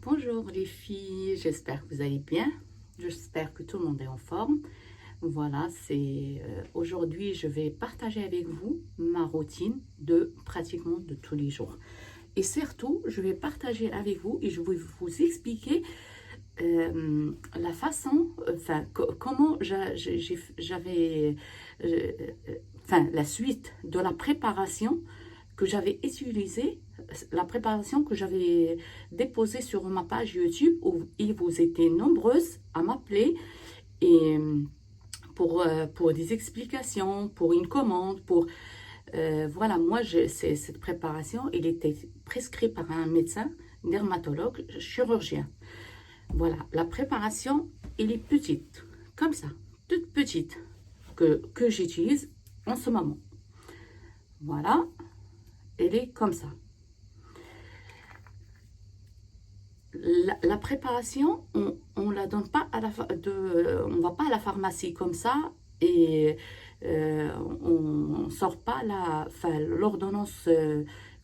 Bonjour les filles, j'espère que vous allez bien. J'espère que tout le monde est en forme. Voilà, aujourd'hui je vais partager avec vous ma routine de pratiquement de tous les jours. Et surtout, je vais partager avec vous et je vais vous expliquer la façon, comment j'avais, euh, enfin la suite de la préparation que j'avais utilisée, la préparation que j'avais déposée sur ma page YouTube où vous étiez nombreuses à m'appeler et pour des explications, pour une commande, voilà, moi, cette préparation, il était prescrit par un médecin, dermatologue, chirurgien. Voilà, la préparation, elle est petite, comme ça, toute petite, que j'utilise en ce moment. Voilà, elle est comme ça. La préparation, on la donne pas on va pas à la pharmacie comme ça et on sort pas l'ordonnance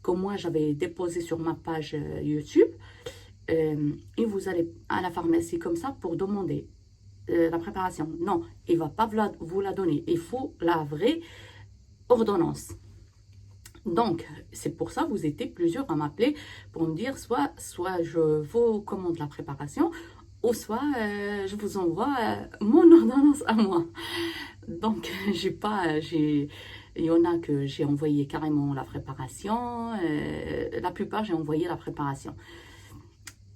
que moi j'avais déposée sur ma page YouTube et vous allez à la pharmacie comme ça pour demander la préparation. Non, il va pas vous la donner. Il faut la vraie ordonnance. Donc, c'est pour ça que vous étiez plusieurs à m'appeler pour me dire soit je vous commande la préparation, ou soit je vous envoie mon ordonnance à moi. Donc, il y en a que j'ai envoyé carrément la préparation, la plupart j'ai envoyé la préparation.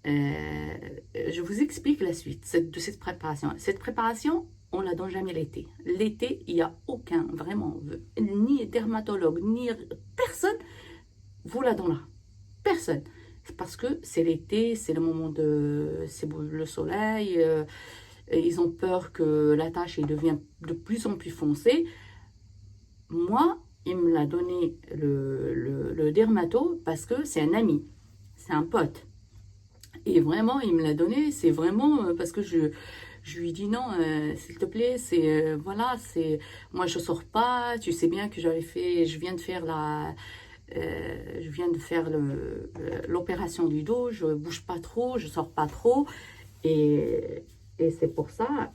Je vous explique la suite de cette préparation. Cette préparation, on la donne jamais l'été. L'été, il n'y a aucun, vraiment, ni dermatologue, ni personne vous la donnera. Personne. Parce que c'est l'été, c'est le moment c'est le soleil. Et ils ont peur que la tache devienne de plus en plus foncée. Moi, il me l'a donné le dermato parce que c'est un ami, c'est un pote. Et vraiment, il me l'a donné, c'est vraiment parce que je lui dis non, s'il te plaît, voilà, moi je sors pas, tu sais bien que je viens de faire l'opération du dos, je bouge pas trop, je sors pas trop, et, et c'est pour ça,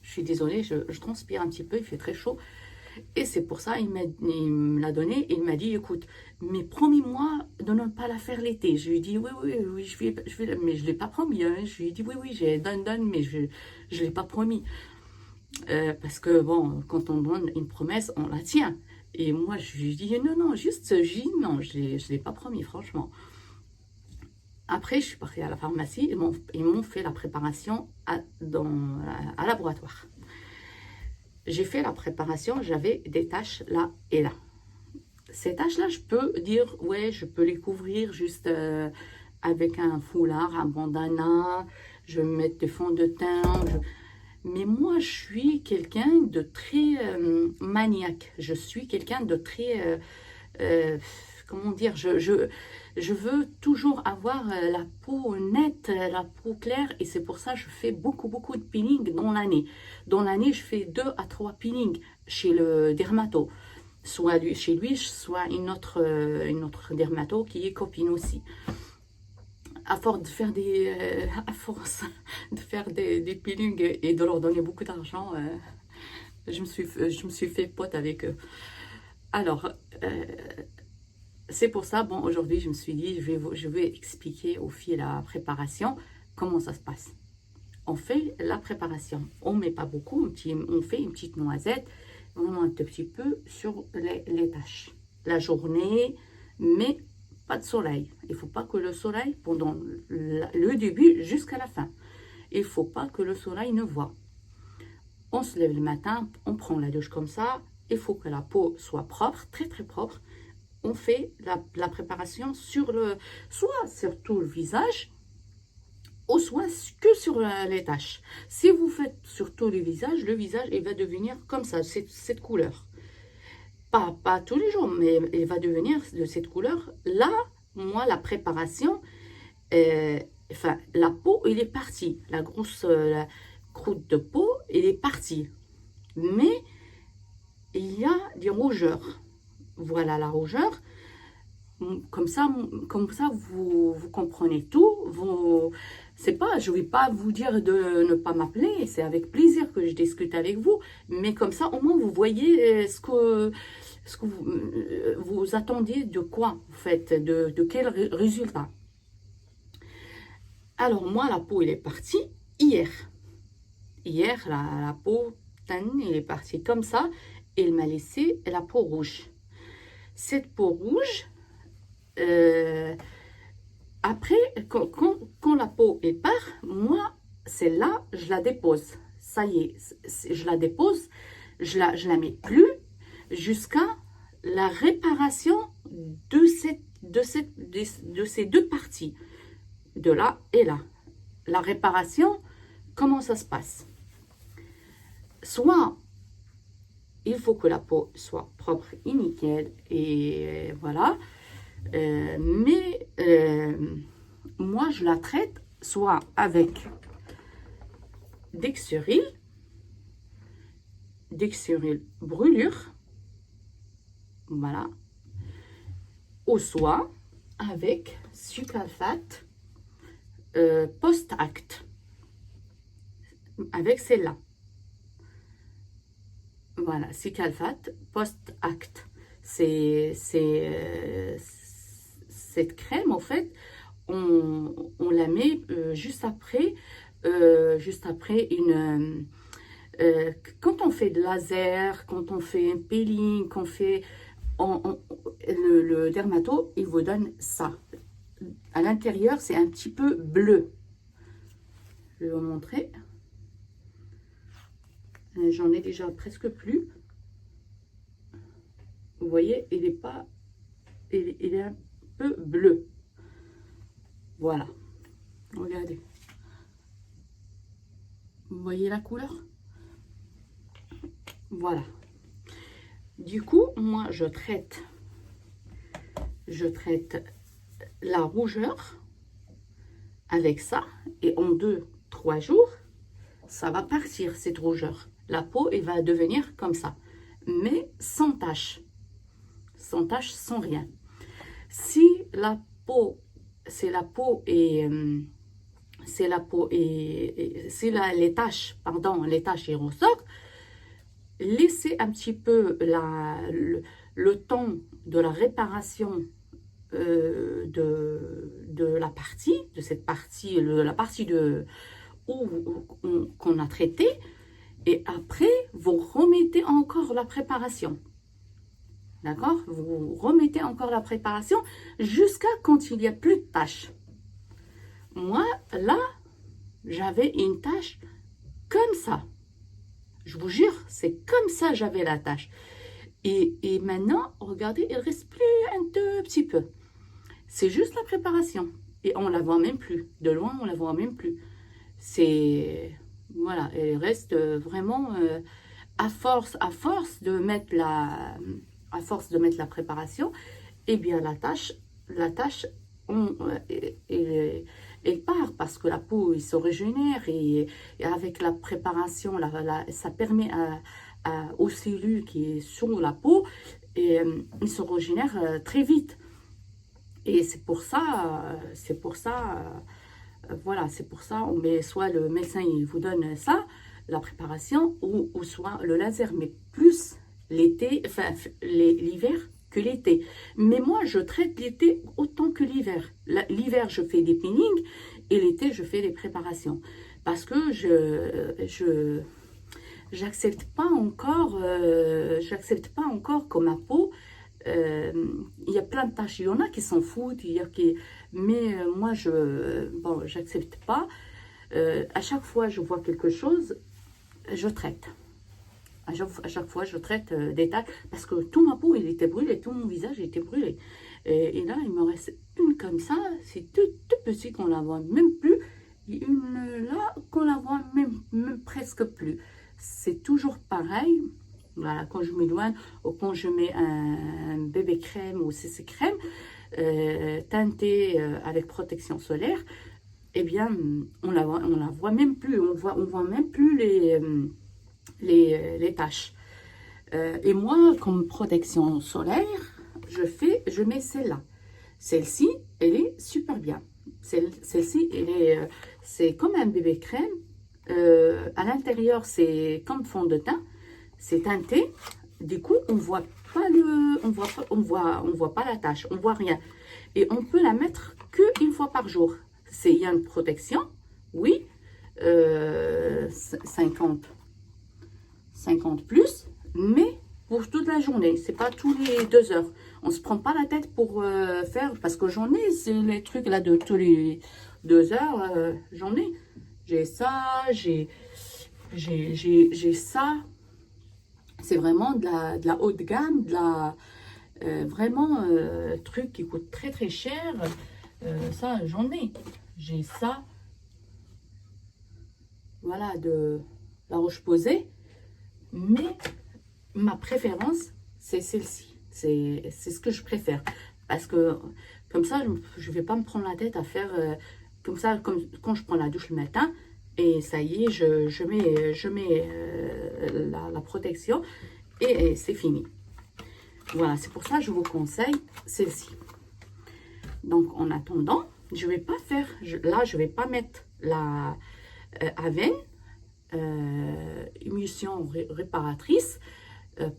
je suis désolée, je transpire un petit peu, il fait très chaud, et c'est pour ça, il me l'a donné. Il m'a dit, écoute, mais promets-moi de ne pas la faire l'été. Je lui ai dit, oui, oui, oui, mais je ne l'ai pas promis. Hein. Je lui ai dit, oui, oui, donne, mais je ne l'ai pas promis. Parce que, bon, quand on donne une promesse, on la tient. Et moi, je lui ai dit, non, non, non, je ne l'ai pas promis, franchement. Après, je suis partie à la pharmacie, ils m'ont fait la préparation à laboratoire. J'ai fait la préparation, j'avais des taches là et là. Ces taches-là, je peux dire, ouais, je peux les couvrir juste avec un foulard, un bandana, je vais me mettre du fond de teint. Mais moi, je suis quelqu'un de très maniaque. Je suis quelqu'un de très, comment dire, je veux toujours avoir la peau nette, la peau claire, et c'est pour ça que je fais beaucoup, beaucoup de peeling dans l'année. Dans l'année, je fais 2 à 3 peelings chez le dermato. Soit chez lui, soit une autre dermato qui est copine aussi. À force de faire à force de faire des peelings et de leur donner beaucoup d'argent, je me suis fait pote avec eux. Alors, c'est pour ça, bon, aujourd'hui, je me suis dit, je vais expliquer aux filles la préparation, comment ça se passe. On fait la préparation. On ne met pas beaucoup, on fait une petite noisette, vraiment un tout petit peu sur les taches. La journée, mais pas de soleil. Il ne faut pas que le soleil, pendant le début jusqu'à la fin, il ne faut pas que le soleil ne voit. On se lève le matin, on prend la douche comme ça, il faut que la peau soit propre, très très propre. On fait la préparation soit sur tout le visage, ou soit que sur les taches. Si vous faites sur tout le visage il va devenir comme ça, cette couleur. Pas tous les jours, mais il va devenir de cette couleur. Là, moi, la préparation, la peau, elle est partie. La croûte de peau, elle est partie. Mais il y a des rougeurs. Voilà la rougeur. Comme ça vous comprenez tout. C'est pas, je vais pas vous dire de ne pas m'appeler. C'est avec plaisir que je discute avec vous. Mais comme ça, au moins, vous voyez ce que vous attendiez de quoi, en fait, de quel résultat. Alors, moi, la peau, elle est partie hier. Hier, la peau, elle est partie comme ça. Et elle m'a laissé la peau rouge. Cette peau rouge, après, quand la peau est part, moi, celle-là, je la dépose. Ça y est, je la dépose, je la mets plus jusqu'à la réparation de ces deux parties, de là et là. La réparation, comment ça se passe? Soit il faut que la peau soit propre et nickel, et voilà. Mais moi, je la traite soit avec Dexuril brûlure, voilà, ou soit avec Sucalfate post-acte, avec celle-là. Voilà, Sucalfate post-acte. Cette crème, en fait, on la met juste après une... quand on fait de laser, quand on fait un peeling, le dermato, il vous donne ça. À l'intérieur, c'est un petit peu bleu. Je vais vous montrer. J'en ai déjà presque plus. Vous voyez, il est un peu bleu. Voilà. Regardez. Vous voyez la couleur? Voilà. Du coup, moi, je traite la rougeur avec ça. Et en 2-3 jours, ça va partir, cette rougeur. La peau, elle va devenir comme ça. Mais sans tache. Sans tache, sans rien. Si la peau, les taches, les taches y ressortent, laissez un petit peu le temps de la réparation de la partie, de cette partie, la partie qu'on a traité, et après, vous remettez encore la préparation. D'accord? Vous remettez encore la préparation jusqu'à quand il n'y a plus de taches. Moi, là, j'avais une tache comme ça. Je vous jure, c'est comme ça j'avais la tache. Et maintenant, regardez, il ne reste plus un tout petit peu. C'est juste la préparation. Et on ne la voit même plus. De loin, on ne la voit même plus. C'est... Voilà, elle reste vraiment... à force de mettre la préparation, eh bien la tâche elle part parce que la peau il se régénère et avec la préparation ça permet aux cellules qui sont sur la peau et ils se régénèrent très vite. Et c'est pour ça voilà, c'est pour ça on met soit le médecin il vous donne ça, la préparation, ou soit le laser, mais plus l'été, enfin l'hiver que l'été. Mais moi, je traite l'été autant que l'hiver. L'hiver, je fais des peelings et l'été, je fais des préparations. Parce que j'accepte pas encore que ma peau, il y a plein de tâches. Il y en a qui s'en foutent, mais moi, j'accepte pas. À chaque fois, je vois quelque chose, je traite. À chaque fois, je traite des taches parce que toute ma peau, il était brûlé, tout mon visage était brûlé. Et là, il me reste une comme ça, c'est tout petit qu'on la voit même plus. Une là, qu'on la voit même presque plus. C'est toujours pareil. Voilà, quand je m'éloigne ou quand je mets un bébé crème ou CC crème teinté avec protection solaire, eh bien, on la voit même plus. On voit même plus les taches. Et moi, comme protection solaire, je mets celle-là. Celle-ci, elle est super bien. Celle-ci, c'est comme un bébé crème. À l'intérieur, c'est comme fond de teint. C'est teinté. Du coup, on voit pas on voit pas la tache, on voit rien. Et on peut la mettre qu'une fois par jour. Il y a une protection, oui, 50 plus, mais pour toute la journée, c'est pas tous les 2 heures. On se prend pas la tête pour faire, parce que j'en ai, c'est les trucs là de tous les 2 heures, j'en ai. J'ai ça, j'ai ça. C'est vraiment de la haute gamme, vraiment truc qui coûte très très cher. Ça, j'en ai. J'ai ça. Voilà, de la Roche-Posay. Mais ma préférence, c'est celle-ci. C'est ce que je préfère. Parce que comme ça, je ne vais pas me prendre la tête à faire comme ça, comme quand je prends la douche le matin. Et ça y est, je mets la protection et c'est fini. Voilà, c'est pour ça que je vous conseille celle-ci. Donc, en attendant, je ne vais pas faire, là, je ne vais pas mettre la Avène, émulsion réparatrice,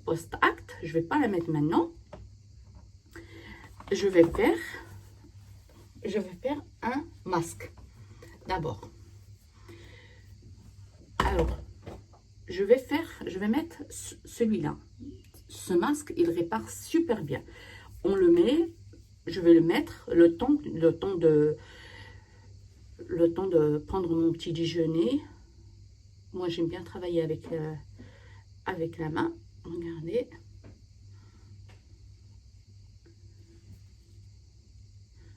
post-acte. Je ne vais pas la mettre maintenant. Je vais faire un masque d'abord. Alors, je vais mettre celui-là. Ce masque, il répare super bien. On le met, je vais le mettre le temps de prendre mon petit déjeuner. Moi, j'aime bien travailler avec la main. Regardez.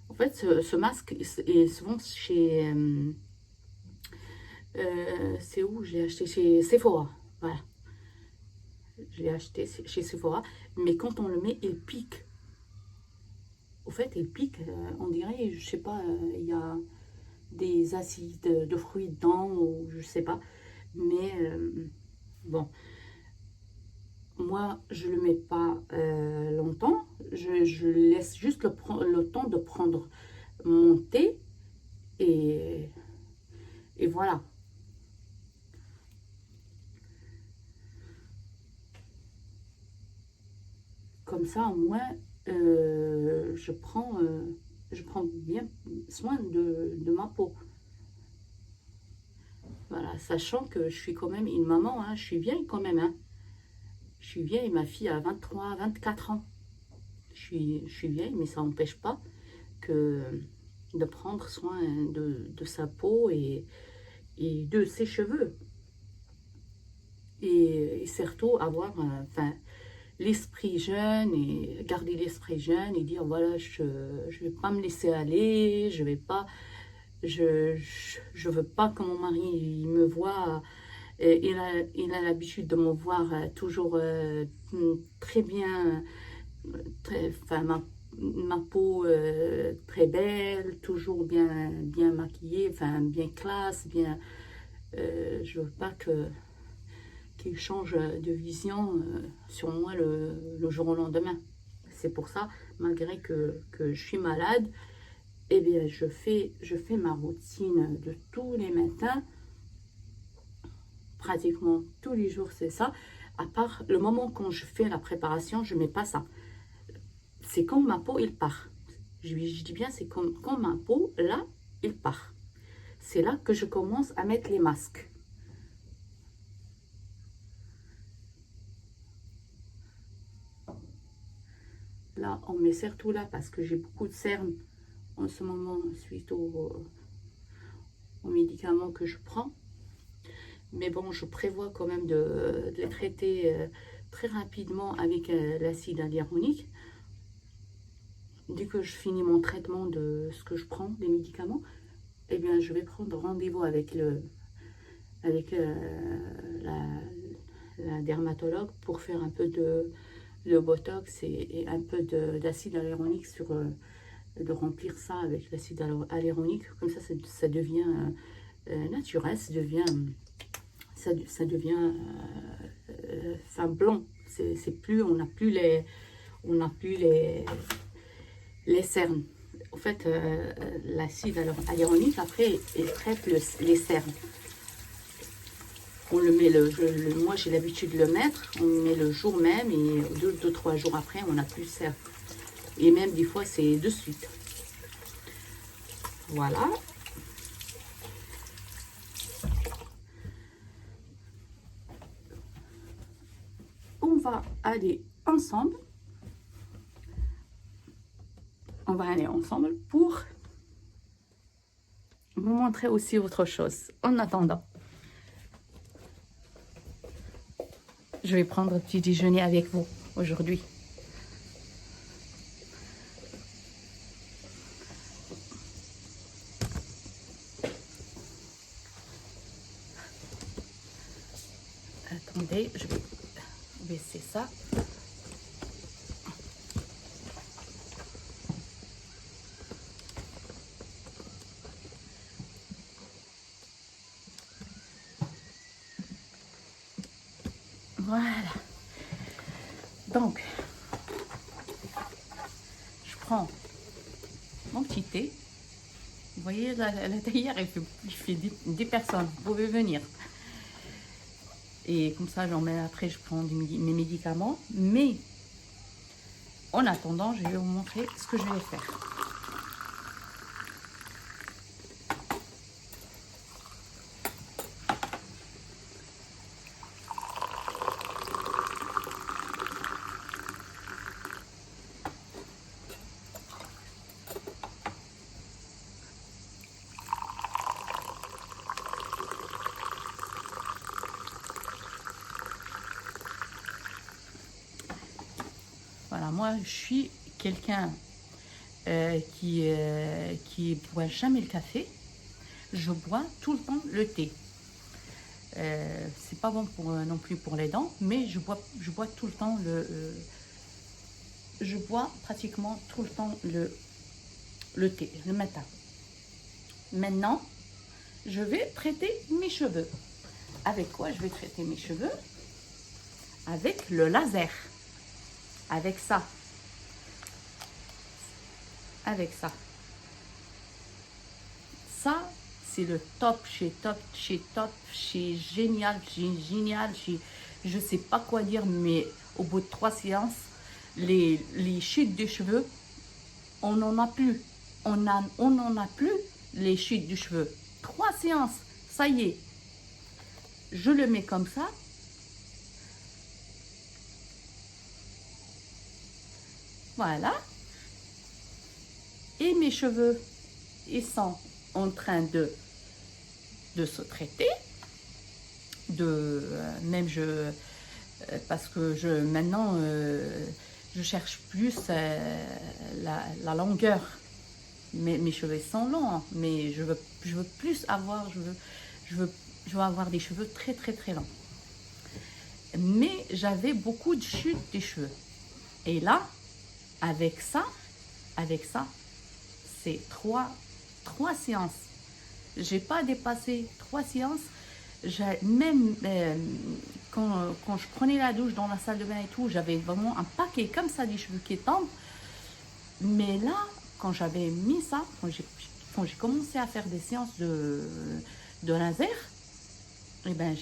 En fait, ce masque est souvent chez... c'est où je l'ai acheté? Chez Sephora. Voilà. Je l'ai acheté chez Sephora. Mais quand on le met, il pique. Au fait, il pique. On dirait, je sais pas, il y a des acides de fruits dedans, ou je sais pas. Mais bon. Moi, je ne le mets pas longtemps. Je laisse juste le temps de prendre mon thé. Et voilà. Comme ça, au moins, je prends bien soin de ma peau. Voilà, sachant que je suis quand même une maman, hein, je suis vieille quand même. Hein. Je suis vieille, ma fille a 23, 24 ans. Je suis vieille, mais ça n'empêche pas que de prendre soin de sa peau et de ses cheveux. Et surtout avoir l'esprit jeune et garder l'esprit jeune et dire voilà, je ne vais pas me laisser aller, je vais pas, je veux pas que mon mari il me voit. Il a l'habitude de me voir toujours très bien, ma peau très belle, toujours bien maquillée, bien classe, bien. Je veux pas qu'il change de vision sur moi le jour au lendemain. C'est pour ça, malgré que je suis malade, eh bien, je fais ma routine de tous les matins, pratiquement tous les jours, c'est ça. À part le moment quand je fais la préparation, je ne mets pas ça. C'est quand ma peau, il part. Je dis bien, c'est quand ma peau, là, il part. C'est là que je commence à mettre les masques. Là, on met surtout là parce que j'ai beaucoup de cernes en ce moment suite aux médicaments que je prends. Mais bon, je prévois quand même de les traiter très rapidement avec l'acide hyaluronique. Dès que je finis mon traitement de ce que je prends, des médicaments, eh bien, je vais prendre rendez-vous avec la dermatologue pour faire un peu de botox et un peu d'acide hyaluronique de remplir ça avec l'acide hyaluronique. Comme ça devient naturel, ça devient blanc. C'est plus, on n'a plus les les cernes. En fait, l'acide hyaluronique, après, il traite les cernes. On le met, moi j'ai l'habitude de le mettre, on le met le jour même et 2-3 jours après, on n'a plus de cernes. Et même des fois, c'est de suite. Voilà. On va aller ensemble. On va aller ensemble pour vous montrer aussi autre chose. En attendant, je vais prendre un petit déjeuner avec vous aujourd'hui. Attendez, je vais baisser ça. Voilà. Donc, je prends mon petit thé. Vous voyez, la théière, il fait 10 personnes. Vous pouvez venir. Et comme ça, après, je prends mes médicaments. Mais, en attendant, je vais vous montrer ce que je vais faire. Voilà, moi, je suis quelqu'un qui boit jamais le café. Je bois tout le temps le thé. C'est pas bon non plus pour les dents, mais je bois tout le temps je bois pratiquement tout le temps le thé, le matin. Maintenant, je vais traiter mes cheveux. Avec quoi je vais traiter mes cheveux? Avec le laser. Avec ça. Avec ça. Ça, c'est le top, chez top, chez top, chez génial, je sais pas quoi dire, mais au bout de 3 séances, les chutes de cheveux, on n'en a plus. On n'en a plus les chutes de cheveux. 3 séances, ça y est. Je le mets comme ça. Voilà. Et mes cheveux, ils sont en train de se traiter. Même parce que maintenant, je cherche plus la longueur. Mes cheveux sont longs, hein, mais je veux plus avoir, je veux avoir des cheveux très très très longs. Mais j'avais beaucoup de chutes des cheveux. Et là, avec ça, c'est 3 séances. J'ai pas dépassé 3 séances. Même quand je prenais la douche dans la salle de bain et tout, j'avais vraiment un paquet comme ça des cheveux qui tombent. Mais là, quand j'avais mis ça, quand j'ai commencé à faire des séances de laser, et ben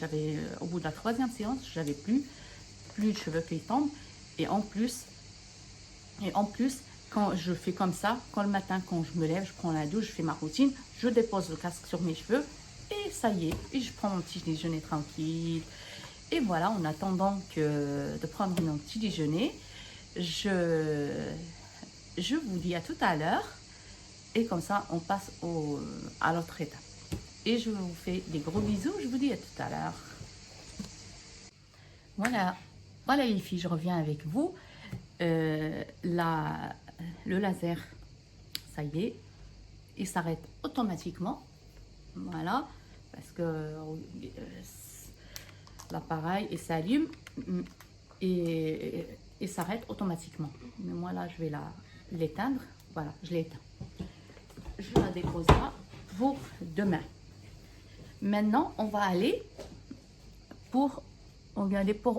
au bout de la 3e séance, j'avais plus de cheveux qui tombent. Et en plus, quand je fais comme ça, quand le matin, quand je me lève, je prends la douche, je fais ma routine, je dépose le casque sur mes cheveux et ça y est, et je prends mon petit déjeuner tranquille. Et voilà, en attendant de prendre mon petit déjeuner, je vous dis à tout à l'heure et comme ça, on passe à l'autre étape. Et je vous fais des gros bisous, je vous dis à tout à l'heure. Voilà les filles, je reviens avec vous. Le laser, ça y est, il s'arrête automatiquement. Voilà, parce que l'appareil il s'allume et s'arrête automatiquement. Mais moi là, je vais l'éteindre. Voilà, je l'éteins. Je la dépose là pour demain. Maintenant, on va aller pour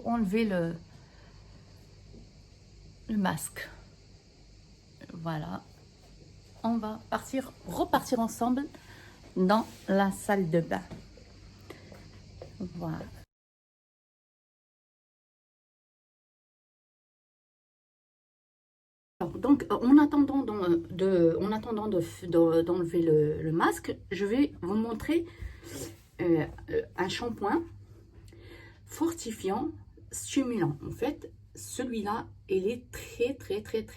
enlever le masque. Voilà, on va repartir ensemble dans la salle de bain. Voilà. Donc, en attendant d'enlever le masque, je vais vous montrer un shampoing fortifiant, stimulant. En fait, celui-là, il est très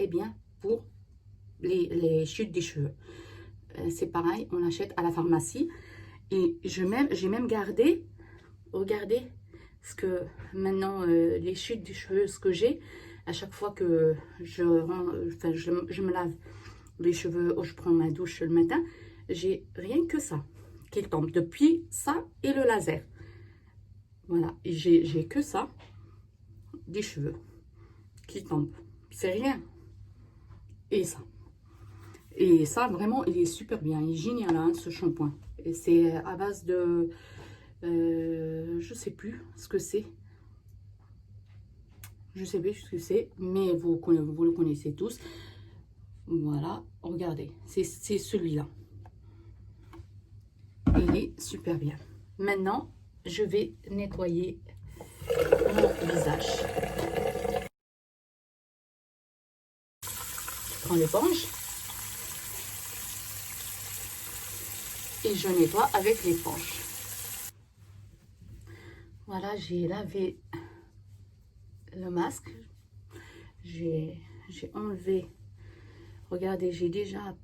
bien pour les chutes des cheveux. C'est pareil, on achète à la pharmacie. Et j'ai même gardé, regardez, ce que maintenant, les chutes des cheveux, ce que j'ai, à chaque fois que je me lave les cheveux ou je prends ma douche le matin, j'ai rien que ça qui tombe. Depuis ça et le laser. Voilà, j'ai que ça, des cheveux qui tombent. C'est rien. Et ça. Et ça, vraiment, il est super bien. Il est génial, hein, ce shampoing. Et c'est à base de... je sais plus ce que c'est. Je sais plus ce que c'est, mais vous le connaissez tous. Voilà, regardez. C'est celui-là. Il est super bien. Maintenant, je vais nettoyer mon visage. Je prends l'éponge. Et je nettoie avec l'éponge. Voilà, j'ai lavé le masque. J'ai enlevé. Regardez, j'ai déjà...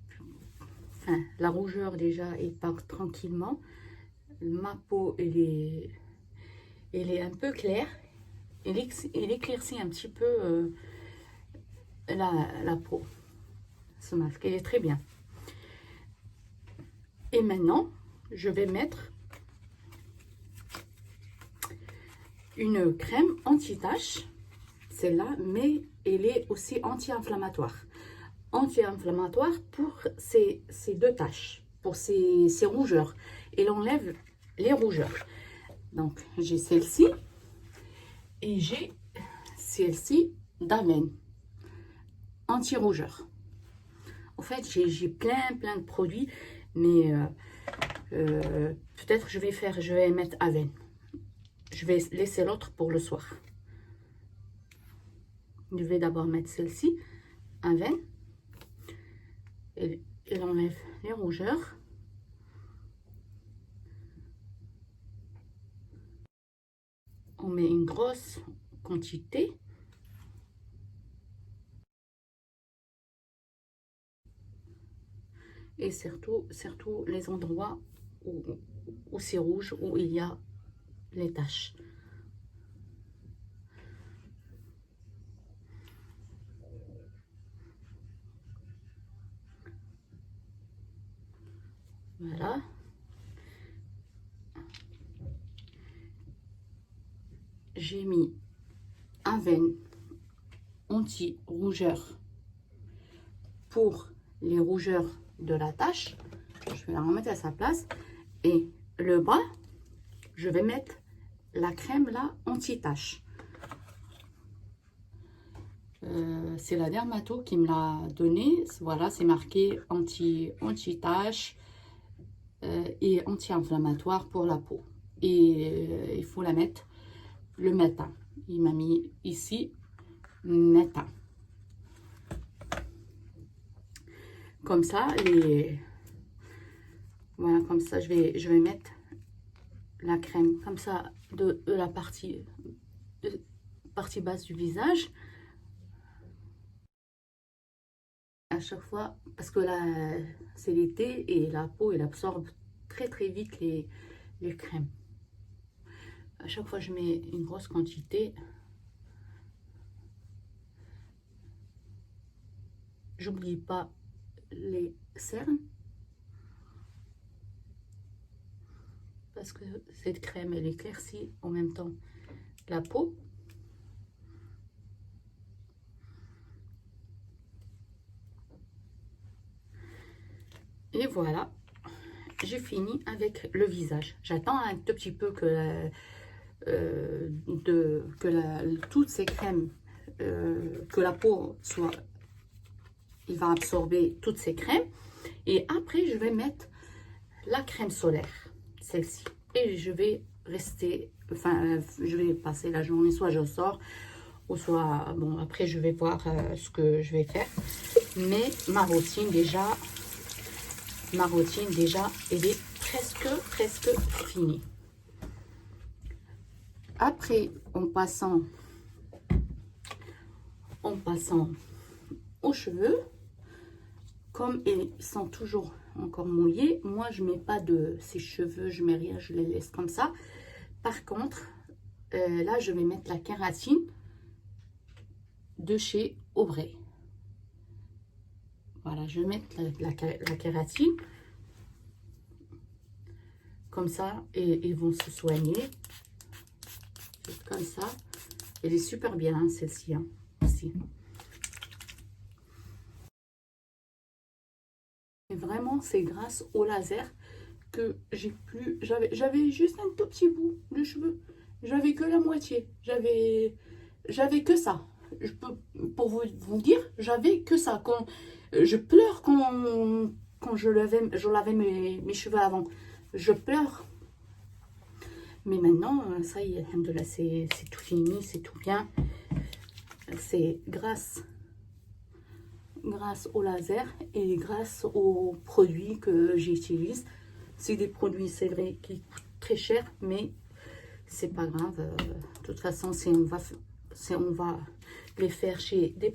Enfin, la rougeur déjà, elle part tranquillement. Ma peau, elle est un peu claire. Elle éclaircit un petit peu la peau. Ce masque, il est très bien. Et maintenant, je vais mettre une crème anti-tache. Celle-là, mais elle est aussi anti-inflammatoire. Anti-inflammatoire pour ces deux taches, pour ces rougeurs. Elle enlève les rougeurs. Donc, j'ai celle-ci et j'ai celle-ci d'Aven, anti-rougeur. En fait, j'ai plein de produits, mais peut-être je vais mettre Aven. Je vais laisser l'autre pour le soir. Je vais d'abord mettre celle-ci, Aven. Elle enlève les rougeurs. On met une grosse quantité. Et surtout les endroits où c'est rouge, où il y a les taches. Voilà. J'ai mis un veine anti-rougeur pour les rougeurs de la tache. Je vais la remettre à sa place. Et le bas, je vais mettre la crème là anti-tache. C'est la dermato qui me l'a donné. Voilà, c'est marqué anti-tache et anti-inflammatoire pour la peau. Et il faut la mettre le matin. Il m'a mis ici matin. Comme ça, voilà, comme ça, je vais mettre la crème comme ça de la partie basse du visage. À chaque fois, parce que là, c'est l'été et la peau, elle absorbe très vite les crèmes. À chaque fois, je mets une grosse quantité. J'oublie pas les cernes. Parce que cette crème, elle éclaircit en même temps la peau. Et voilà, j'ai fini avec le visage. J'attends un tout petit peu que toutes ces crèmes, que la peau soit... Il va absorber toutes ces crèmes. Et après, je vais mettre la crème solaire, celle-ci. Et je vais rester, enfin, je vais passer la journée, soit je sors, ou soit, bon, après, je vais voir ce que je vais faire. Mais ma routine, déjà, elle est presque finie. Après, en passant aux cheveux, comme ils sont toujours encore mouillés, moi je mets pas de ces cheveux, je mets rien, je les laisse comme ça. Par contre, là je vais mettre la kératine de chez Aubrey. Voilà, je vais mettre la kératine comme ça et ils vont se soigner. Comme ça, elle est super bien hein, celle-ci hein, aussi. Et vraiment, c'est grâce au laser que j'ai plus. J'avais juste un tout petit bout de cheveux. J'avais que la moitié. J'avais que ça. Je peux, pour vous dire, j'avais que ça. Quand je pleure quand je lavais mes cheveux avant. Je pleure. Mais maintenant, ça y est, alhamdoulilah, c'est tout fini, c'est tout bien. C'est grâce au laser et grâce aux produits que j'utilise. C'est des produits, c'est vrai, qui coûtent très cher, mais c'est pas grave. De toute façon, si on va les faire chez des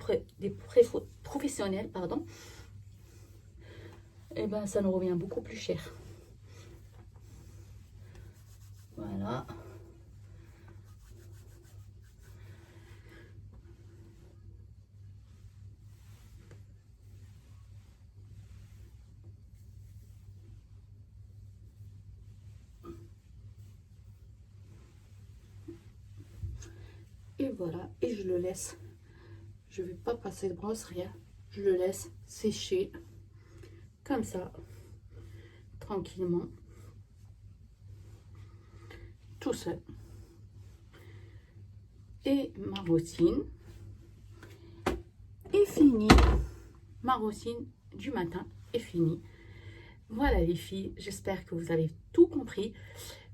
professionnels, pardon, et ben ça nous revient beaucoup plus cher. Voilà. Et voilà, et je le laisse. Je vais pas passer de brosse, rien. Je le laisse sécher comme ça, tranquillement, tout seul. Et ma routine est finie. Ma routine du matin est finie. Voilà les filles, j'espère que vous avez tout compris.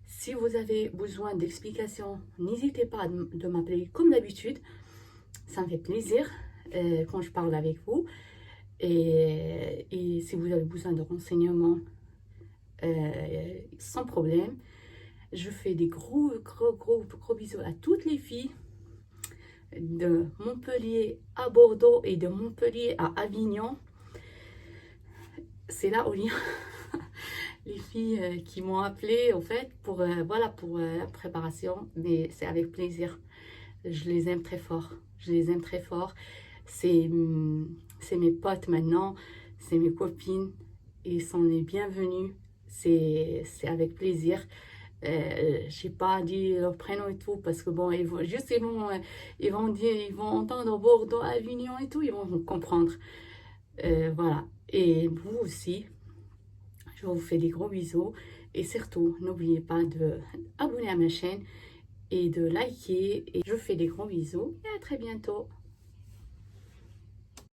Si vous avez besoin d'explications, n'hésitez pas de m'appeler comme d'habitude. Ça me fait plaisir quand je parle avec vous. Et si vous avez besoin de renseignements, sans problème. Je fais des gros bisous à toutes les filles de Montpellier à Bordeaux et de Montpellier à Avignon. C'est là au lien les filles qui m'ont appelé en fait pour voilà pour la préparation, mais c'est avec plaisir. Je les aime très fort, c'est mes potes maintenant, c'est mes copines, ils sont les bienvenus. C'est avec plaisir. J'ai pas dit leur prénom et tout parce que bon, ils vont dire, ils vont entendre Bordeaux, Avignon et tout, ils vont comprendre. Voilà. Et vous aussi, je vous fais des gros bisous et surtout n'oubliez pas de abonner à ma chaîne et de liker. Et je vous fais des gros bisous et à très bientôt.